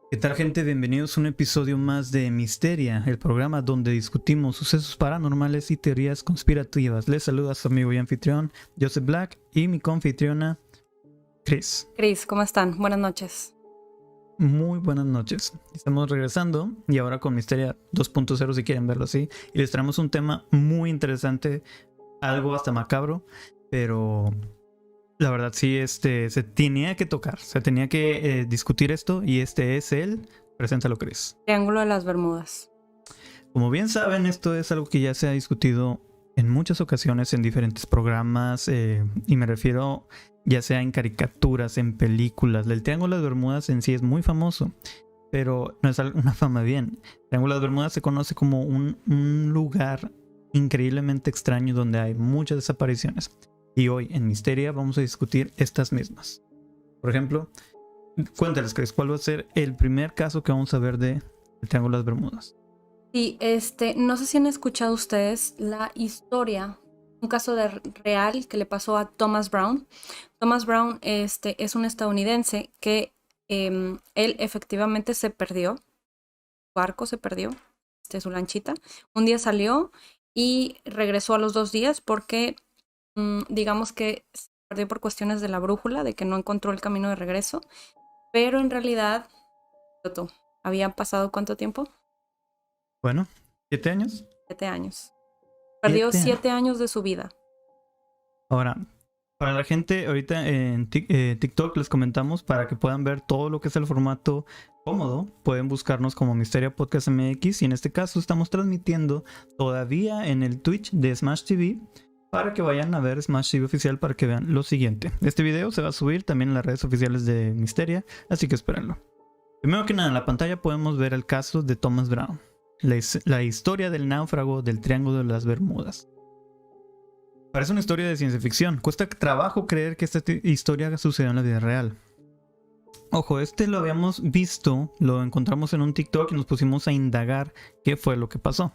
¿Qué tal, gente? Bienvenidos a un episodio más de Misteria, el programa donde discutimos sucesos paranormales y teorías conspirativas. Les saluda su amigo y anfitrión Joseph Black y mi confitriona Chris. Cris, ¿cómo están? Buenas noches. Muy buenas noches. Estamos regresando y ahora con Misteria 2.0 si quieren verlo así. Y les traemos un tema muy interesante, algo hasta macabro, pero la verdad sí, se tenía que tocar, se tenía que discutir esto y este es el... Preséntalo, Chris. Triángulo de las Bermudas. Como bien saben, esto es algo que ya se ha discutido en muchas ocasiones en diferentes programas, y me refiero ya sea en caricaturas, en películas. El Triángulo de Bermudas en sí es muy famoso, pero no es una fama bien. El Triángulo de Bermudas se conoce como un lugar increíblemente extraño donde hay muchas desapariciones. Y hoy en Misteria vamos a discutir estas mismas. Por ejemplo, cuéntales, Chris, ¿cuál va a ser el primer caso que vamos a ver de el Triángulo de las Bermudas? Sí, no sé si han escuchado ustedes la historia, un caso real que le pasó a Thomas Brown. Thomas Brown, es un estadounidense que él efectivamente se perdió, su barco se perdió, su lanchita. Un día salió y regresó a los 2 días porque digamos que se perdió por cuestiones de la brújula, de que no encontró el camino de regreso, pero en realidad, ¿había pasado cuánto tiempo? Bueno, 7 años. 7 años. Perdió 7 años. 7 años de su vida. Ahora, para la gente ahorita en TikTok les comentamos para que puedan ver todo lo que es el formato cómodo. Pueden buscarnos como Misteria Podcast MX y en este caso estamos transmitiendo todavía en el Twitch de Smash TV para que vayan a ver Smash TV oficial para que vean lo siguiente. Este video se va a subir también en las redes oficiales de Misteria, así que espérenlo. Primero que nada, en la pantalla podemos ver el caso de Thomas Brown. La historia del náufrago del Triángulo de las Bermudas. Parece una historia de ciencia ficción. Cuesta trabajo creer que esta historia sucedió en la vida real. Ojo, lo habíamos visto, lo encontramos en un TikTok y nos pusimos a indagar qué fue lo que pasó.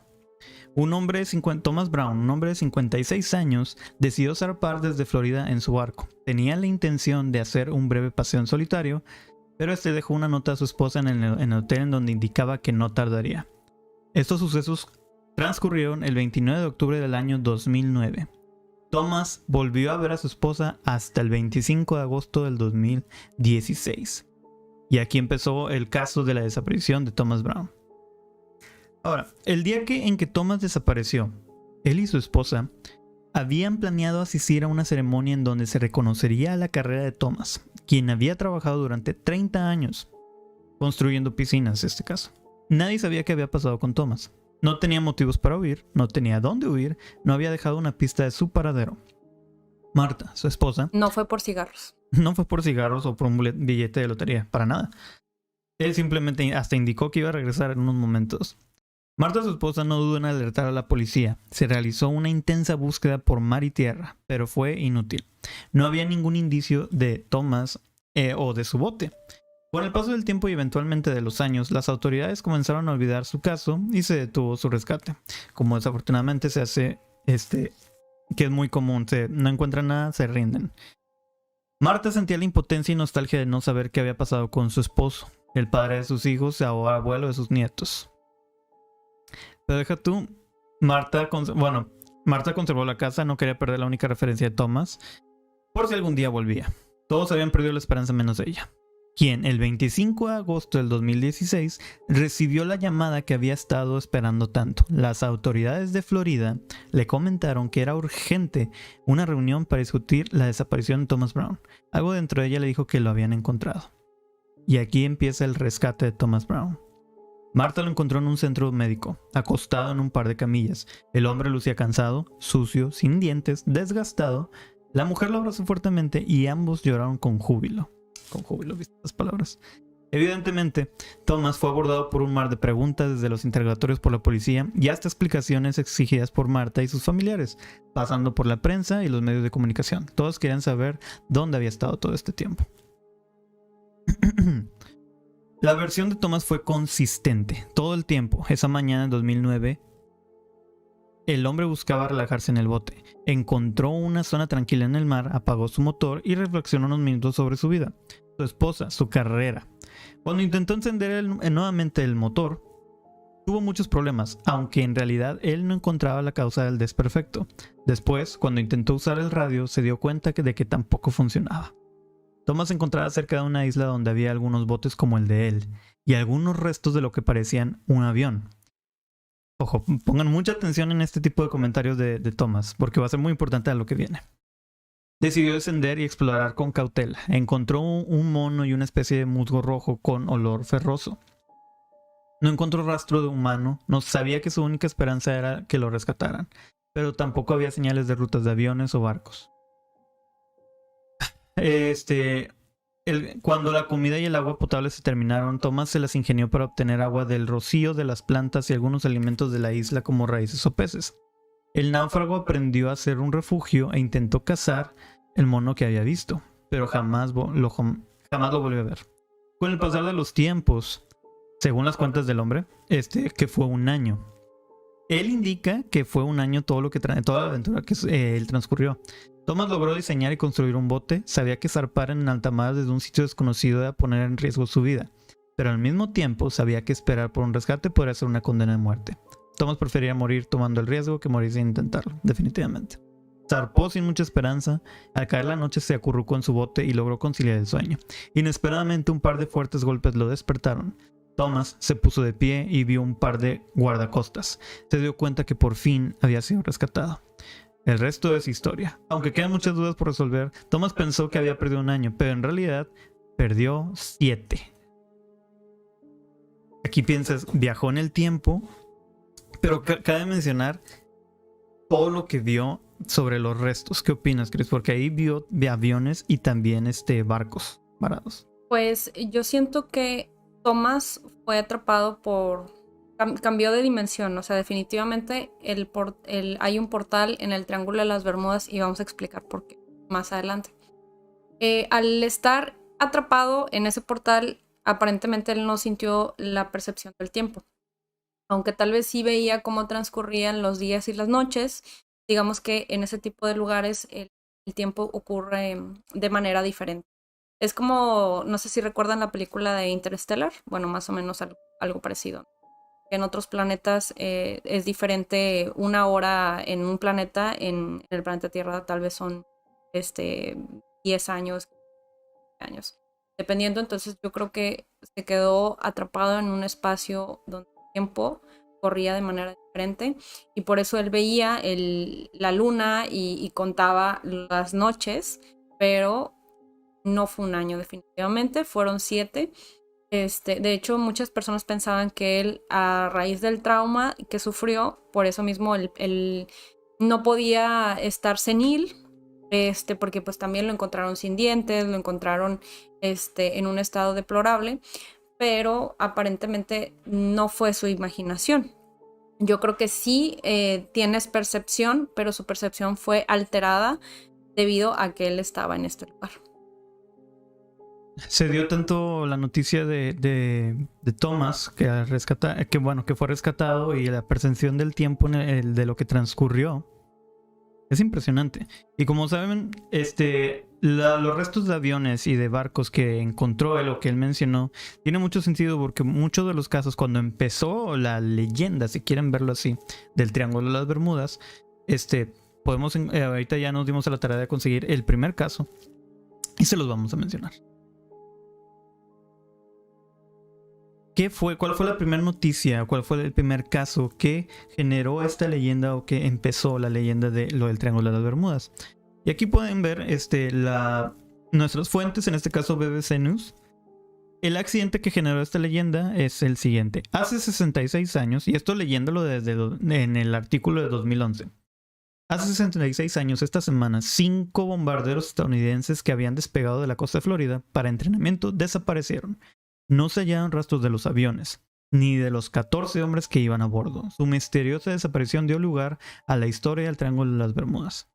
Thomas Brown, un hombre de 56 años, decidió zarpar desde Florida en su barco. Tenía la intención de hacer un breve paseo en solitario, pero dejó una nota a su esposa en el hotel en donde indicaba que no tardaría. Estos sucesos transcurrieron el 29 de octubre del año 2009. Thomas volvió a ver a su esposa hasta el 25 de agosto del 2016. Y aquí empezó el caso de la desaparición de Thomas Brown. Ahora, el día en que Thomas desapareció, él y su esposa habían planeado asistir a una ceremonia en donde se reconocería la carrera de Thomas, quien había trabajado durante 30 años construyendo piscinas en este caso. Nadie sabía qué había pasado con Thomas. No tenía motivos para huir, no tenía dónde huir, no había dejado una pista de su paradero. Marta, su esposa, No fue por cigarros. no fue por cigarros o por un billete de lotería, para nada. Él simplemente hasta indicó que iba a regresar en unos momentos. Marta, su esposa, no dudó en alertar a la policía. Se realizó una intensa búsqueda por mar y tierra, pero fue inútil. No había ningún indicio de Thomas o de su bote. Con el paso del tiempo y eventualmente de los años, las autoridades comenzaron a olvidar su caso y se detuvo su rescate. Como desafortunadamente se hace, que es muy común, no encuentran nada, se rinden. Marta sentía la impotencia y nostalgia de no saber qué había pasado con su esposo, el padre de sus hijos y abuelo de sus nietos. Pero deja tú, Marta conservó la casa, no quería perder la única referencia de Thomas, por si algún día volvía. Todos habían perdido la esperanza menos ella, quien el 25 de agosto del 2016 recibió la llamada que había estado esperando tanto. Las autoridades de Florida le comentaron que era urgente una reunión para discutir la desaparición de Thomas Brown. Algo dentro de ella le dijo que lo habían encontrado. Y aquí empieza el rescate de Thomas Brown. Marta lo encontró en un centro médico, acostado en un par de camillas. El hombre lucía cansado, sucio, sin dientes, desgastado. La mujer lo abrazó fuertemente y ambos lloraron con júbilo. Con júbilo, ¿viste las palabras? Evidentemente, Thomas fue abordado por un mar de preguntas desde los interrogatorios por la policía y hasta explicaciones exigidas por Marta y sus familiares, pasando por la prensa y los medios de comunicación. Todos querían saber dónde había estado todo este tiempo. La versión de Thomas fue consistente todo el tiempo. Esa mañana en 2009, el hombre buscaba relajarse en el bote. Encontró una zona tranquila en el mar, apagó su motor y reflexionó unos minutos sobre su vida, su esposa, su carrera. Cuando intentó encender nuevamente el motor, tuvo muchos problemas, aunque en realidad él no encontraba la causa del desperfecto. Después, cuando intentó usar el radio, se dio cuenta de que tampoco funcionaba. Thomas se encontraba cerca de una isla donde había algunos botes como el de él, y algunos restos de lo que parecían un avión. Ojo, pongan mucha atención en este tipo de comentarios de Thomas, porque va a ser muy importante a lo que viene. Decidió descender y explorar con cautela. Encontró un mono y una especie de musgo rojo con olor ferroso. No encontró rastro de humano, no sabía que su única esperanza era que lo rescataran, pero tampoco había señales de rutas de aviones o barcos. Cuando la comida y el agua potable se terminaron, Thomas se las ingenió para obtener agua del rocío de las plantas y algunos alimentos de la isla como raíces o peces. El náufrago aprendió a hacer un refugio e intentó cazar el mono que había visto, pero jamás lo volvió a ver. Con el pasar de los tiempos, según las cuentas del hombre, que fue un año. Él indica que fue un año toda la aventura que él transcurrió. Thomas logró diseñar y construir un bote, sabía que zarpar en alta mar desde un sitio desconocido era poner en riesgo su vida, pero al mismo tiempo sabía que esperar por un rescate podría ser una condena de muerte. Thomas prefería morir tomando el riesgo que morir sin intentarlo, definitivamente. Zarpó sin mucha esperanza. Al caer la noche se acurrucó en su bote y logró conciliar el sueño. Inesperadamente un par de fuertes golpes lo despertaron. Thomas se puso de pie y vio un par de guardacostas. Se dio cuenta que por fin había sido rescatado. El resto es historia. Aunque quedan muchas dudas por resolver, Thomas pensó que había perdido un año, pero en realidad perdió 7. Aquí piensas, viajó en el tiempo, pero cabe mencionar todo lo que vio sobre los restos. ¿Qué opinas, Chris? Porque ahí vio aviones y también barcos varados. Pues yo siento que Thomas fue atrapado por... cambió de dimensión, o sea, definitivamente hay un portal en el Triángulo de las Bermudas y vamos a explicar por qué más adelante. Al estar atrapado en ese portal, aparentemente él no sintió la percepción del tiempo. Aunque tal vez sí veía cómo transcurrían los días y las noches, digamos que en ese tipo de lugares el tiempo ocurre de manera diferente. Es como, no sé si recuerdan la película de Interstellar, bueno, más o menos algo parecido. En otros planetas es diferente, una hora en un planeta, en el planeta Tierra tal vez son 10 años, dependiendo. Entonces yo creo que se quedó atrapado en un espacio donde el tiempo corría de manera diferente y por eso él veía la luna y contaba las noches, pero no fue un año definitivamente, fueron 7. De hecho, muchas personas pensaban que él, a raíz del trauma que sufrió, por eso mismo él no podía estar senil, porque pues también lo encontraron sin dientes, lo encontraron en un estado deplorable, pero aparentemente no fue su imaginación. Yo creo que sí tienes percepción, pero su percepción fue alterada debido a que él estaba en este lugar. Se dio tanto la noticia de Thomas que fue rescatado y la percepción del tiempo de lo que transcurrió es impresionante. Y como saben, los restos de aviones y de barcos que encontró él o que él mencionó tiene mucho sentido porque muchos de los casos cuando empezó la leyenda, si quieren verlo así, del Triángulo de las Bermudas, ahorita ya nos dimos a la tarea de conseguir el primer caso y se los vamos a mencionar. ¿Cuál fue la primera noticia? ¿Cuál fue el primer caso que generó esta leyenda o que empezó la leyenda de lo del Triángulo de las Bermudas? Y aquí pueden ver nuestras fuentes, en este caso BBC News. El accidente que generó esta leyenda es el siguiente. Hace 66 años, y esto leyéndolo en el artículo de 2011. Hace 66 años, esta semana, 5 bombarderos estadounidenses que habían despegado de la costa de Florida para entrenamiento desaparecieron. No se hallaron rastros de los aviones, ni de los 14 hombres que iban a bordo. Su misteriosa desaparición dio lugar a la historia del Triángulo de las Bermudas.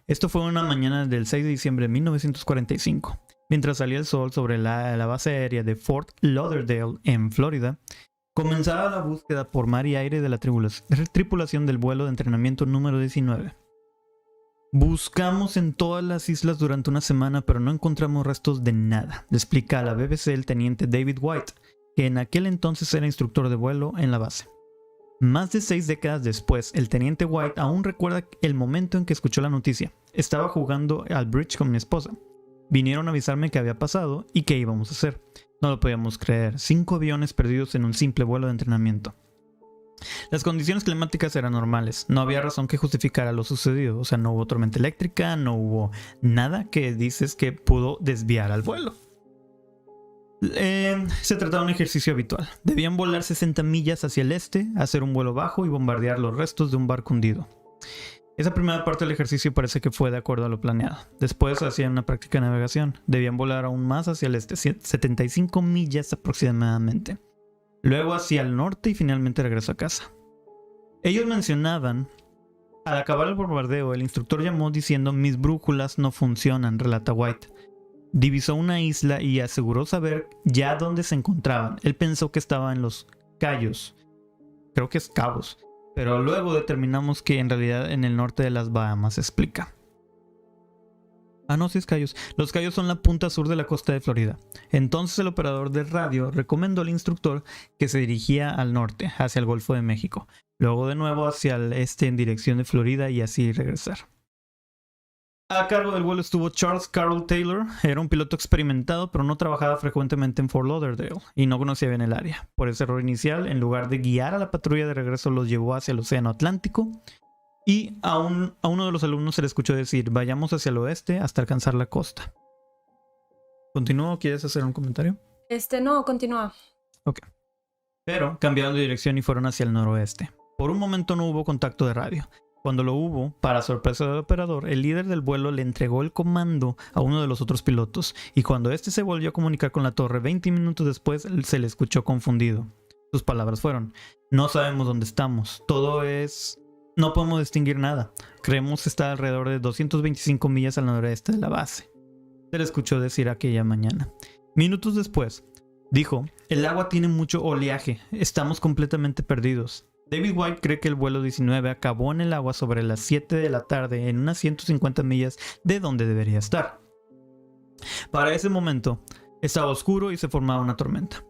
Esto fue una mañana del 6 de diciembre de 1945. Mientras salía el sol sobre la base aérea de Fort Lauderdale, en Florida, comenzaba la búsqueda por mar y aire de la tripulación del vuelo de entrenamiento número 19. Buscamos en todas las islas durante una semana, pero no encontramos restos de nada, le explica a la BBC el teniente David White, que en aquel entonces era instructor de vuelo en la base. Más de 6 décadas después, el teniente White aún recuerda el momento en que escuchó la noticia. Estaba jugando al bridge con mi esposa. Vinieron a avisarme qué había pasado y qué íbamos a hacer. No lo podíamos creer, 5 aviones perdidos en un simple vuelo de entrenamiento. Las condiciones climáticas eran normales, no había razón que justificara lo sucedido, o sea, no hubo tormenta eléctrica, no hubo nada que dices que pudo desviar al vuelo. Se trataba de un ejercicio habitual. Debían volar 60 millas hacia el este, hacer un vuelo bajo y bombardear los restos de un barco hundido. Esa primera parte del ejercicio parece que fue de acuerdo a lo planeado. Después hacían una práctica de navegación. Debían volar aún más hacia el este, 75 millas aproximadamente. Luego hacia el norte y finalmente regresó a casa. Ellos mencionaban, al acabar el bombardeo, el instructor llamó diciendo: mis brújulas no funcionan, relata White. Divisó una isla y aseguró saber ya dónde se encontraban. Él pensó que estaba en los Cayos, creo que es Cabos, pero luego determinamos que en realidad en el norte de las Bahamas, explica. No, sí es Cayos. Los Cayos son la punta sur de la costa de Florida. Entonces el operador de radio recomendó al instructor que se dirigía al norte, hacia el Golfo de México, luego de nuevo hacia el este en dirección de Florida y así regresar. A cargo del vuelo estuvo Charles Carroll Taylor. Era un piloto experimentado, pero no trabajaba frecuentemente en Fort Lauderdale y no conocía bien el área. Por ese error inicial, en lugar de guiar a la patrulla de regreso, los llevó hacia el Océano Atlántico. Y a uno de los alumnos se le escuchó decir: vayamos hacia el oeste hasta alcanzar la costa. ¿Continúo? ¿Quieres hacer un comentario? No, continúa. Ok. Pero cambiaron de dirección y fueron hacia el noroeste. Por un momento no hubo contacto de radio. Cuando lo hubo, para sorpresa del operador, el líder del vuelo le entregó el comando a uno de los otros pilotos, y cuando este se volvió a comunicar con la torre 20 minutos después, se le escuchó confundido. Sus palabras fueron: no sabemos dónde estamos, no podemos distinguir nada. Creemos estar alrededor de 225 millas al noroeste de la base. Se le escuchó decir aquella mañana. Minutos después, dijo: el agua tiene mucho oleaje, estamos completamente perdidos. David White cree que el vuelo 19 acabó en el agua sobre las 7 de la tarde en unas 150 millas de donde debería estar. Para ese momento, estaba oscuro y se formaba una tormenta.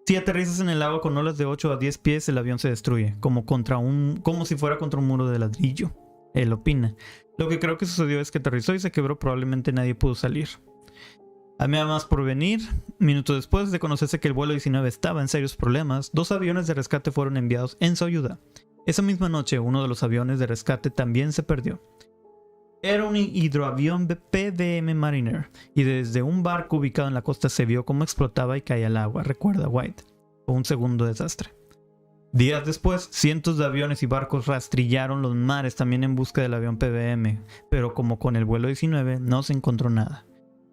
Si aterrizas en el agua con olas de 8 a 10 pies, el avión se destruye, como si fuera contra un muro de ladrillo. Él opina: lo que creo que sucedió es que aterrizó y se quebró, probablemente nadie pudo salir. Había más por venir. Minutos después de conocerse que el vuelo 19 estaba en serios problemas, 2 aviones de rescate fueron enviados en su ayuda. Esa misma noche, uno de los aviones de rescate también se perdió. Era un hidroavión PDM Mariner, y desde un barco ubicado en la costa se vio cómo explotaba y caía al agua, recuerda White. Fue un segundo desastre. Días después, cientos de aviones y barcos rastrillaron los mares también en busca del avión PBM, pero como con el vuelo 19 no se encontró nada.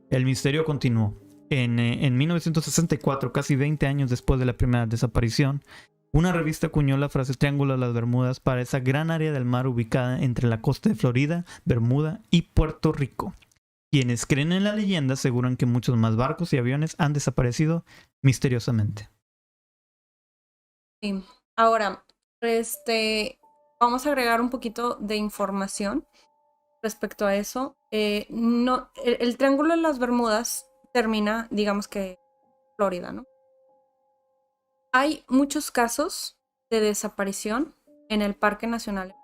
El misterio continuó. En 1964, casi 20 años después de la primera desaparición, una revista acuñó la frase Triángulo de las Bermudas para esa gran área del mar ubicada entre la costa de Florida, Bermuda y Puerto Rico. Quienes creen en la leyenda aseguran que muchos más barcos y aviones han desaparecido misteriosamente. Sí. Ahora, vamos a agregar un poquito de información respecto a eso. El Triángulo de las Bermudas termina, digamos que Florida, ¿no? Hay muchos casos de desaparición en el Parque Nacional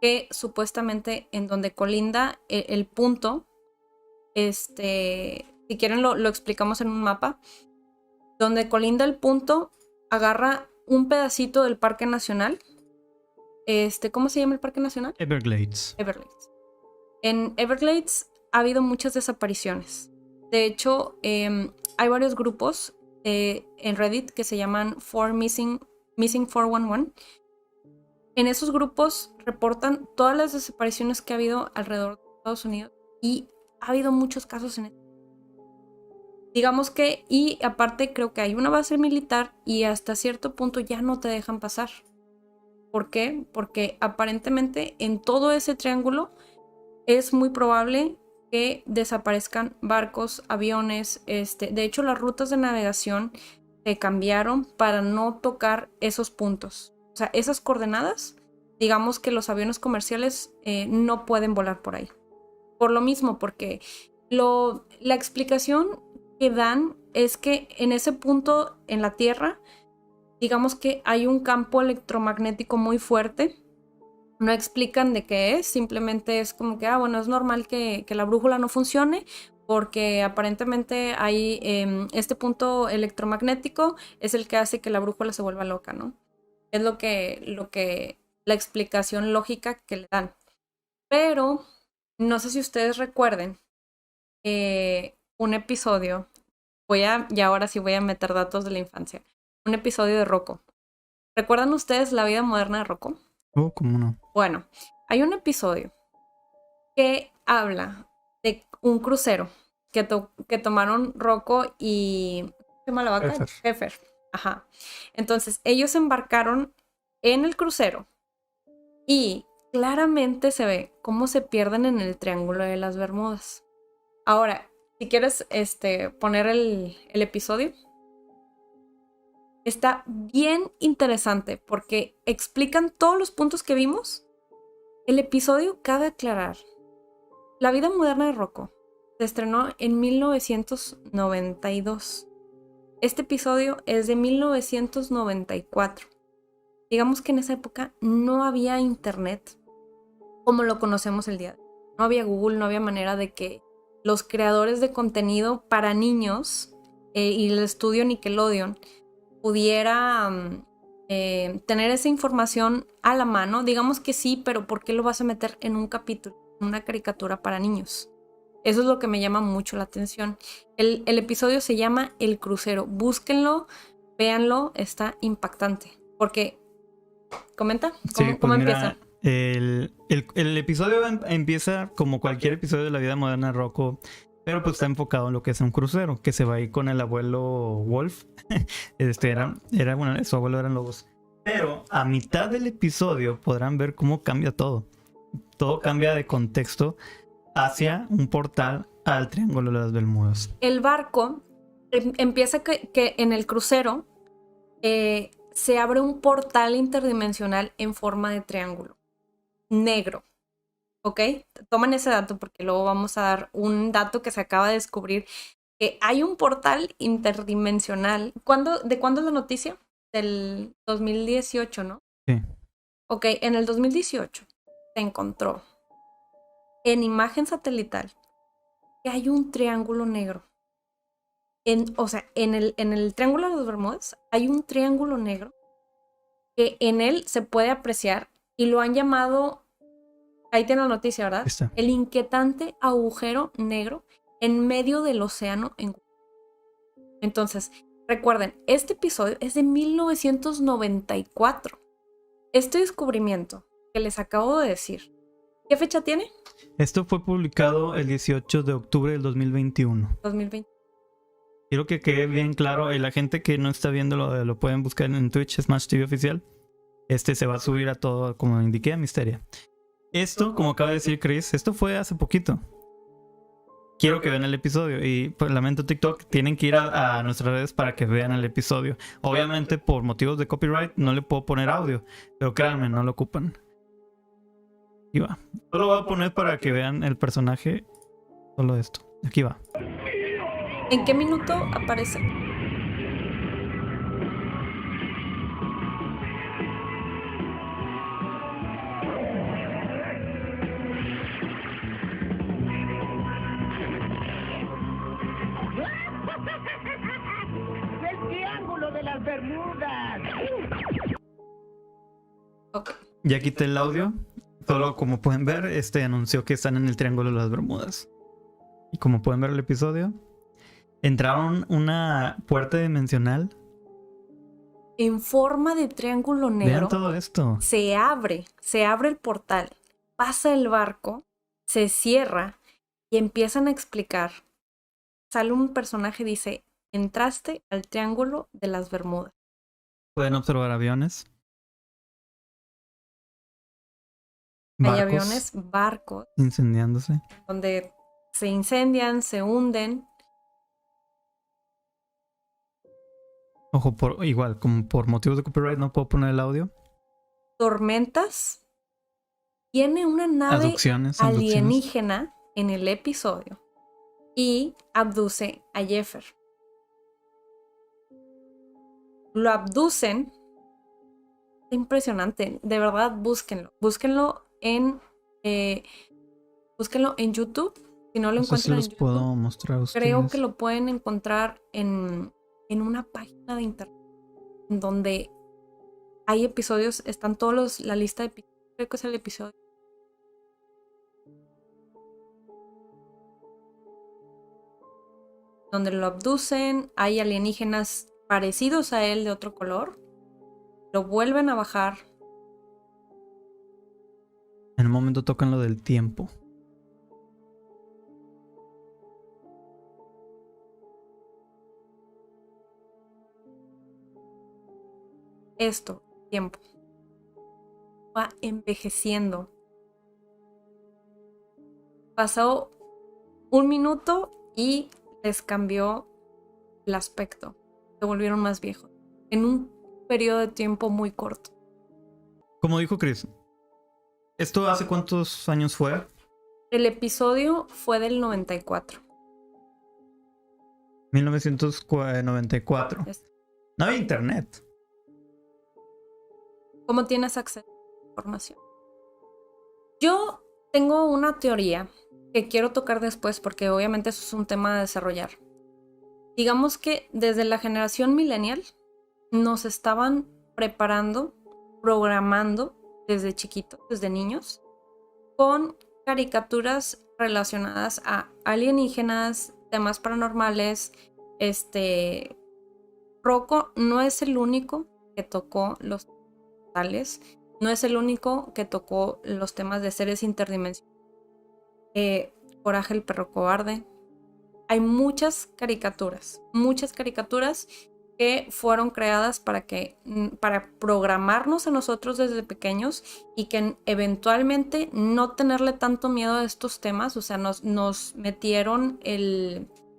que supuestamente en donde colinda el punto, si quieren lo explicamos en un mapa, donde colinda el punto, agarra un pedacito del Parque Nacional. ¿Cómo se llama el Parque Nacional? Everglades. En Everglades ha habido muchas desapariciones. De hecho, hay varios grupos en Reddit que se llaman Missing 411. En esos grupos reportan todas las desapariciones que ha habido alrededor de Estados Unidos y ha habido muchos casos en esto. Digamos que, y aparte creo que hay una base militar y hasta cierto punto ya no te dejan pasar. ¿Por qué? Porque aparentemente en todo ese triángulo es muy probable que desaparezcan barcos, aviones. De hecho, las rutas de navegación se cambiaron para no tocar esos puntos. O sea, esas coordenadas digamos que los aviones comerciales no pueden volar por ahí. Por lo mismo, porque la explicación que dan es que en ese punto en la Tierra, digamos que hay un campo electromagnético muy fuerte. No explican de qué es, simplemente es como que, bueno, es normal que la brújula no funcione porque aparentemente hay este punto electromagnético es el que hace que la brújula se vuelva loca, ¿no? Es la explicación lógica que le dan. Pero no sé si ustedes recuerden un episodio, y ahora sí voy a meter datos de la infancia, un episodio de Rocco. ¿Recuerdan ustedes la vida moderna de Rocco? ¿Cómo no? Bueno, hay un episodio que habla de un crucero que tomaron Rocco y... ¿Qué mala vaca? Heffer. Ajá. Entonces, ellos embarcaron en el crucero y claramente se ve cómo se pierden en el Triángulo de las Bermudas. Ahora, si quieres poner el episodio, está bien interesante porque explican todos los puntos que vimos. El episodio, cabe aclarar, La vida moderna de Rocco se estrenó en 1992. Este episodio es de 1994. Digamos que en esa época no había internet como lo conocemos el día de hoy. No había Google, no había manera de que los creadores de contenido para niños y el estudio Nickelodeon pudiera tener esa información a la mano. Digamos que sí, pero ¿por qué lo vas a meter en un capítulo, en una caricatura para niños? Eso es lo que me llama mucho la atención. El episodio se llama El Crucero. Búsquenlo, véanlo, está impactante. Porque, ¿comenta? ¿Cómo empieza? El episodio empieza como cualquier episodio de la vida moderna de Rocco, pero pues está enfocado en lo que es un crucero, que se va ahí con el abuelo Wolf. Bueno, su abuelo eran lobos. Pero a mitad del episodio podrán ver cómo cambia todo. Todo cambia de contexto hacia un portal al Triángulo de las Bermudas. El barco empieza que en el crucero se abre un portal interdimensional en forma de triángulo negro. ¿Ok? Toman ese dato porque luego vamos a dar un dato que se acaba de descubrir, que hay un portal interdimensional. ¿De cuándo es la noticia? Del 2018, ¿no? Sí. Ok, en el 2018 se encontró en imagen satelital que hay un triángulo negro. En el Triángulo de las Bermudas hay un triángulo negro que en él se puede apreciar y lo han llamado, ahí tiene la noticia, ¿verdad? Está. El inquietante agujero negro en medio del océano. Entonces, recuerden, este episodio es de 1994. Este descubrimiento que les acabo de decir, ¿qué fecha tiene? Esto fue publicado el 18 de octubre del 2021. 2020. Quiero que quede bien claro, la gente que no está viendo lo pueden buscar en Twitch, Smash TV Oficial. Se va a subir a todo, como indiqué, a Misteria. Esto, como acaba de decir Chris, esto fue hace poquito. Quiero que vean el episodio y pues lamento TikTok, tienen que ir a nuestras redes para que vean el episodio. Obviamente por motivos de copyright no le puedo poner audio, pero créanme, no lo ocupan. Aquí va. Solo voy a poner para que vean el personaje, solo esto. Aquí va. ¿En qué minuto aparece? ¡El Triángulo de las Bermudas! Okay. Ya quité el audio. Solo como pueden ver, anunció que están en el Triángulo de las Bermudas. Y como pueden ver el episodio, entraron una puerta dimensional. En forma de triángulo negro. Vean todo esto. Se abre el portal, pasa el barco, se cierra y empiezan a explicar. Sale un personaje y dice, entraste al Triángulo de las Bermudas. Pueden observar aviones. Hay aviones, barcos. Incendiándose. Donde se incendian, se hunden. Ojo, igual, como por motivos de copyright no puedo poner el audio. Tormentas Tiene una nave Abducciones. alienígena en el episodio y abduce a Jeffer. Lo abducen. Es impresionante. De verdad, búsquenlo. Búsquenlo en YouTube. Si no lo No sé si encuentran en los YouTube, puedo mostrar a ustedes. creo que lo pueden encontrar en una página de internet en donde hay episodios, están todos la lista de episodios, creo que es el episodio. Donde lo abducen, hay alienígenas parecidos a él de otro color, lo vuelven a bajar. En un momento tocan lo del tiempo. Esto, tiempo. Va envejeciendo. Pasó 1 minuto y les cambió el aspecto. Se volvieron más viejos. En un periodo de tiempo muy corto. Como dijo Chris, ¿esto hace cuántos años fue? El episodio fue del 94. 1994. No había internet. ¿Cómo tienes acceso a la información? Yo tengo una teoría que quiero tocar después porque obviamente eso es un tema a desarrollar. Digamos que desde la generación millennial nos estaban preparando, programando desde chiquitos, desde niños, con caricaturas relacionadas a alienígenas, temas paranormales. Rocco no es el único que tocó los tales, no es el único que tocó los temas de seres interdimensionales. Coraje el perro cobarde. Hay muchas caricaturas que fueron creadas para programarnos a nosotros desde pequeños y que eventualmente no tenerle tanto miedo a estos temas. O sea, nos metieron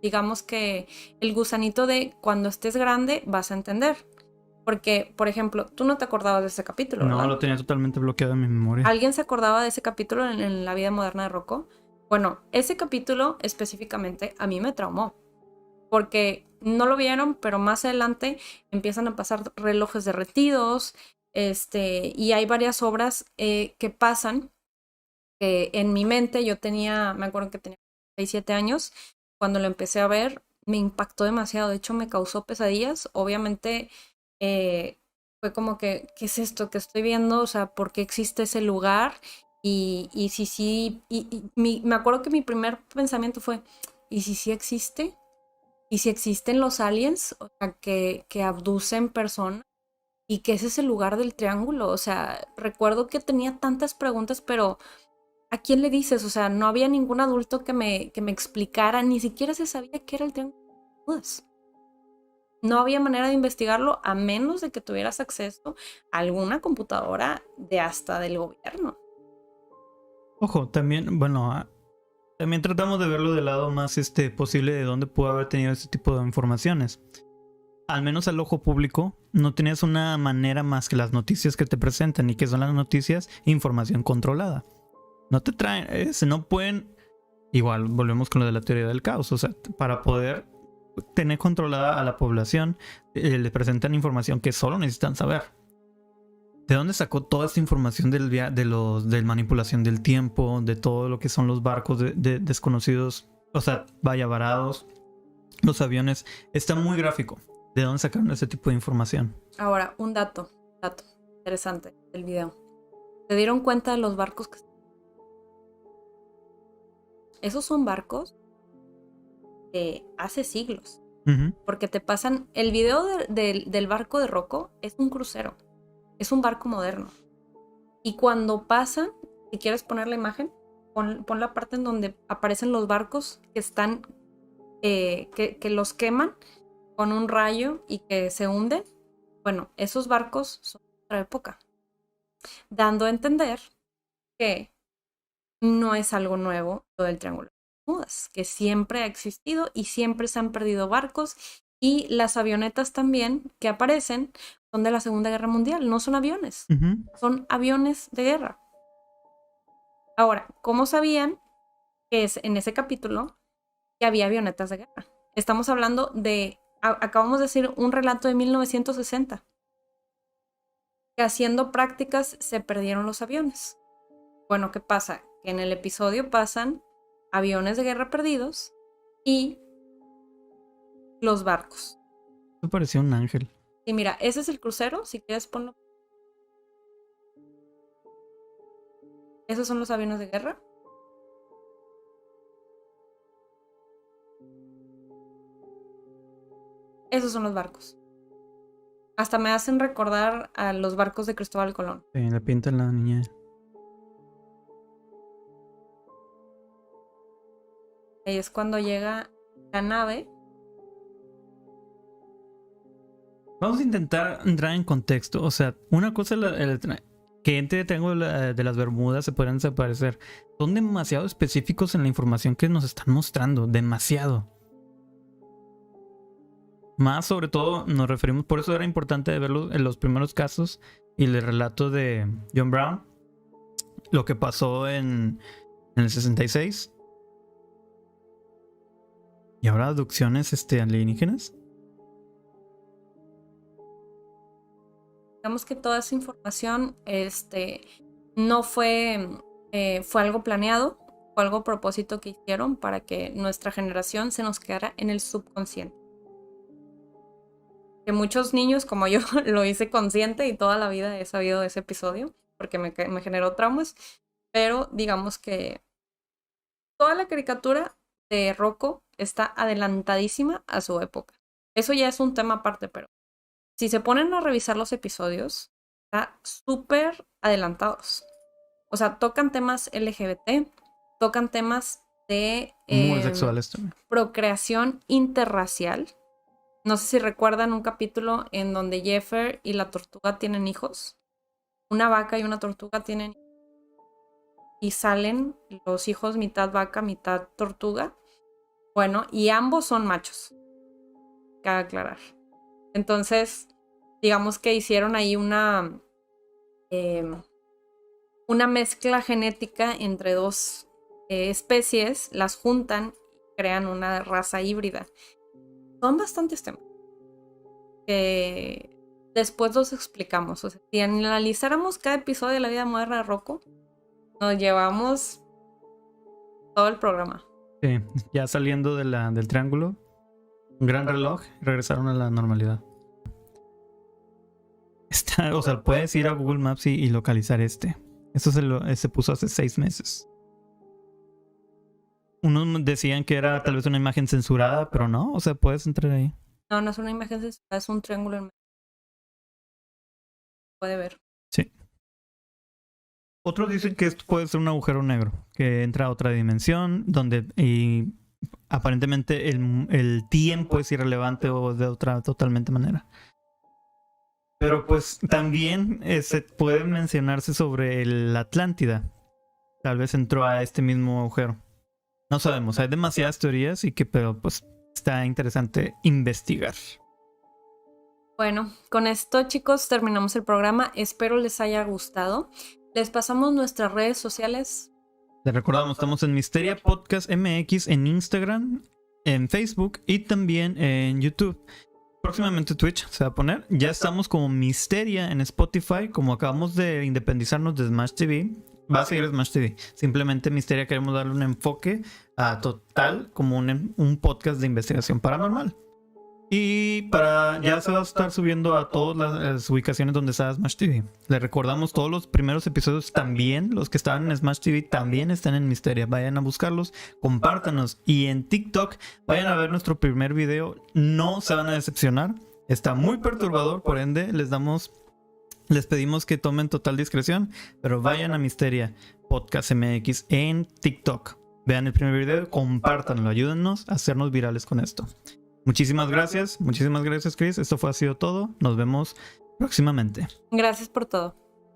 digamos que el gusanito de cuando estés grande vas a entender. Porque, por ejemplo, tú no te acordabas de ese capítulo, ¿verdad? No, lo tenía totalmente bloqueado en mi memoria. ¿Alguien se acordaba de ese capítulo en la vida moderna de Rocco? Bueno, ese capítulo específicamente a mí me traumó. Porque no lo vieron, pero más adelante empiezan a pasar relojes derretidos. Y hay varias obras que pasan. En mi mente me acuerdo que tenía 6, 7 años. Cuando lo empecé a ver, me impactó demasiado. De hecho, me causó pesadillas. Obviamente, fue como que, ¿qué es esto que estoy viendo? O sea, ¿por qué existe ese lugar? Y si sí, me acuerdo que mi primer pensamiento fue, ¿y si sí existe? ¿Y si existen los aliens? O sea, que abducen personas. ¿Y qué es ese lugar del triángulo? O sea, recuerdo que tenía tantas preguntas, pero ¿a quién le dices? O sea, no había ningún adulto que me explicara, ni siquiera se sabía qué era el triángulo de las Bermudas. No había manera de investigarlo a menos de que tuvieras acceso a alguna computadora hasta del gobierno. Ojo, también, bueno, también tratamos de verlo del lado más posible de dónde pudo haber tenido este tipo de informaciones. Al menos al ojo público, no tenías una manera más que las noticias que te presentan. ¿Y que son las noticias? Información controlada. No te traen, no pueden. Igual, volvemos con lo de la teoría del caos. O sea, para poder tener controlada a la población, le presentan información que solo necesitan saber. ¿De dónde sacó toda esta información de manipulación del tiempo, de todo lo que son los barcos de desconocidos, o sea, varados, los aviones? Está muy gráfico. ¿De dónde sacaron ese tipo de información? Ahora, un dato interesante del video. ¿Se dieron cuenta de los barcos que están? Esos son barcos de hace siglos. Uh-huh. Porque te pasan... El video del barco de Rocco es un crucero. Es un barco moderno. Y cuando pasan, si quieres poner la imagen, pon la parte en donde aparecen los barcos que están... que los queman con un rayo y que se hunden. Bueno, esos barcos son de otra época. Dando a entender que no es algo nuevo lo del Triángulo de las Bermudas, que siempre ha existido y siempre se han perdido barcos, y las avionetas también que aparecen son de la Segunda Guerra Mundial, no son aviones, Uh-huh. son aviones de guerra. Ahora, ¿cómo sabían que en ese capítulo que había avionetas de guerra? Estamos hablando de, acabamos de decir, un relato de 1960, que haciendo prácticas se perdieron los aviones. Bueno, ¿qué pasa? Que en el episodio pasan aviones de guerra perdidos y los barcos. Me parecía un ángel. Y mira, ese es el crucero, si quieres ponlo. Esos son los aviones de guerra. Esos son los barcos. Hasta me hacen recordar a los barcos de Cristóbal Colón. Sí, le pinta la niña. Ahí es cuando llega la nave. Vamos a intentar entrar en contexto. O sea, una cosa que entre Triángulo de las Bermudas se pueden desaparecer. Son demasiado específicos en la información que nos están mostrando. Demasiado. Más sobre todo nos referimos, por eso era importante verlo en los primeros casos y el relato de John Brown, lo que pasó en el 66. Y ahora abducciones alienígenas. Digamos que toda esa información no fue, fue algo planeado, fue algo a propósito que hicieron para que nuestra generación se nos quedara en el subconsciente. Que muchos niños como yo lo hice consciente y toda la vida he sabido de ese episodio porque me generó traumas, pero digamos que toda la caricatura de Rocco está adelantadísima a su época. Eso ya es un tema aparte, pero si se ponen a revisar los episodios, está súper adelantados. O sea, tocan temas LGBT, tocan temas de Muy sexuales también. procreación interracial. No sé si recuerdan un capítulo en donde Jeffer y la tortuga tienen hijos. Una vaca y una tortuga tienen hijos. Y salen los hijos mitad vaca, mitad tortuga. Bueno, y ambos son machos. Cabe aclarar. Entonces, digamos que hicieron ahí una mezcla genética entre dos especies, las juntan y crean una raza híbrida. Son bastantes temas que después los explicamos. O sea, si analizáramos cada episodio de la vida moderna de Rocco, nos llevamos todo el programa. Sí, ya saliendo del triángulo, un gran reloj, regresaron a la normalidad. O sea, puedes ir a Google Maps y localizar este. Eso se puso hace 6 meses. Unos decían que era tal vez una imagen censurada, pero no, o sea, puedes entrar ahí. No, no es una imagen censurada, es un triángulo en medio. Puede ver. Sí. Otros dicen que esto puede ser un agujero negro, que entra a otra dimensión, donde aparentemente el tiempo es irrelevante o de otra totalmente manera. Pero pues también se puede mencionarse sobre la Atlántida. Tal vez entró a este mismo agujero. No sabemos, hay demasiadas teorías pero pues está interesante investigar. Bueno, con esto, chicos, terminamos el programa. Espero les haya gustado. Les pasamos nuestras redes sociales. Les recordamos, estamos en Misteria Podcast MX en Instagram, en Facebook y también en YouTube. Próximamente Twitch se va a poner. Ya estamos como Misteria en Spotify. Como acabamos de independizarnos de Smash TV, va a seguir Smash TV. Simplemente Misteria queremos darle un enfoque a total como un podcast de investigación paranormal. Y ya se va a estar subiendo a todas las ubicaciones donde está Smash TV. Les recordamos, todos los primeros episodios también, los que estaban en Smash TV también están en Misteria. Vayan a buscarlos, compártanos. Y en TikTok vayan a ver nuestro primer video. No se van a decepcionar. Está muy perturbador, por ende les pedimos que tomen total discreción. Pero vayan a Misteria Podcast MX en TikTok. Vean el primer video, compártanlo, ayúdennos a hacernos virales con esto. Muchísimas gracias, Chris. Esto ha sido todo. Nos vemos próximamente. Gracias por todo.